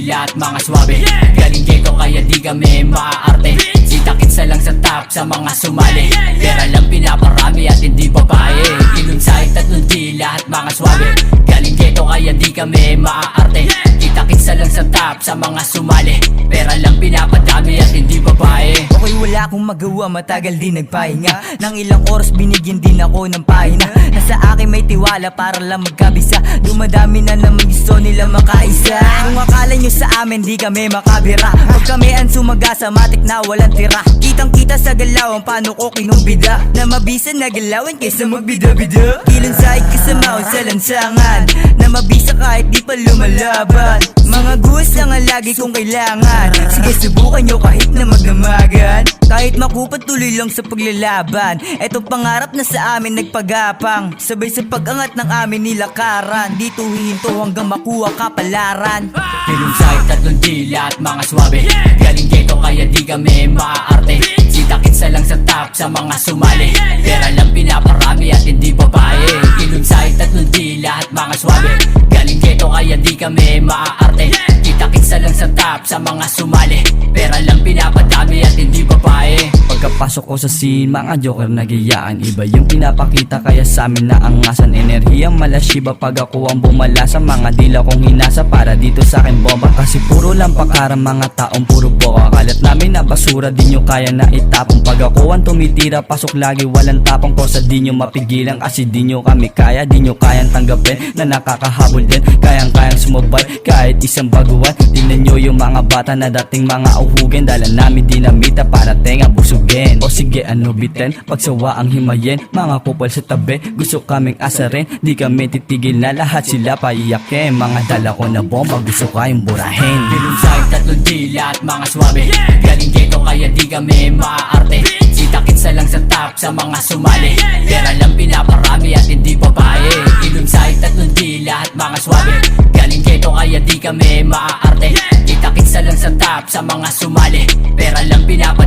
dila at mga swabe. Galing ghetto kaya di kami maaarte. Kita-kitsa lang sa top sa mga sumali. Pera lang pinaparami at hindi babae. Ilong sa'y tatlong dila at mga swabe. Galing ghetto kaya di kami maaarte. Kita-kitsa lang sa top sa mga sumali. Pera lang pinapadami at hindi babae. Okay, wala akong magawa, matagal din nagpahinga. Nang ilang oras binigyan din ako ng pahina. Nasa akin may tiwala para lang magkabisa. Dumadami na naman gusto nila makaisa. Kung akala nyo sa amin di kami makabira, pag kami ang sumagasa matik na walang tira. Kitang kita sa galawan paano ko kinumbida. Na mabisa na galawin kaysa magbida-bida. Kilong sahig kasama ko sa lansangan. Na mabisa kahit di pa lumalaban. Mga guwas lang ang lagi kong kailangan. Sige subukan nyo kahit na magdamagan. Kahit makupat tuloy lang sa paglalaban. Eto pangarap na sa amin nagpagapang. Sabay sa pag-angat ng amin nilakaran. Dito hihinto hanggang makuha kapalaran. Ilong sa'y tatlong dila at mga swabe. Galing ghetto kaya di kami maaarte. Kita-kitsa lang sa top sa mga sumali. Pera lang pinaparami at hindi babae. Ilong sa'y tatlong dila at mga swabe. Galing ghetto kaya di kami maaarte. Kita-kitsa lang sa top sa mga sumali. Pera lang pinapadami at hindi babae. Pagkapasok ko sa scene, mga joker nagiyaan. Iba yung pinapakita kaya sa amin na angasan. Enerhiyang malashiba pag ako ang bumala sa mga dila kong hinasa para dito sa akin bomba. Kasi puro lang pakaram mga taong puro boka. Kalat namin na basura di nyo kaya na itapong. Pag ako ang tumitira pasok lagi walang tapong. Kosa di nyo mapigilan kasi di nyo kami kaya. Di nyo kayang tanggapin na nakakahabol din. Kayang-kayang sumabay kahit isang baguhan. Tingnan nyo yung mga bata na dating mga uhugin. Dala namin dinamita para tenga busugin. O sige ano bitin, pagsawa ang himayin. Mga kupal sa tabi, gusto kaming asarin. Di kami titigil na lahat sila paiyakin. Mga dala ko na bomba, gusto kayong burahin. Ilong sa'y tatlong dila at mga swabe. Galing ghetto kaya di kami maaarte. Kita-kitsa lang sa top sa mga sumali. Pera lang pinaparami at hindi babae. Ilong sa'y tatlong dila at mga swabe. Galing ghetto kaya di kami maaarte. Kita-kitsa lang sa top sa mga sumali. Pera lang pinaparami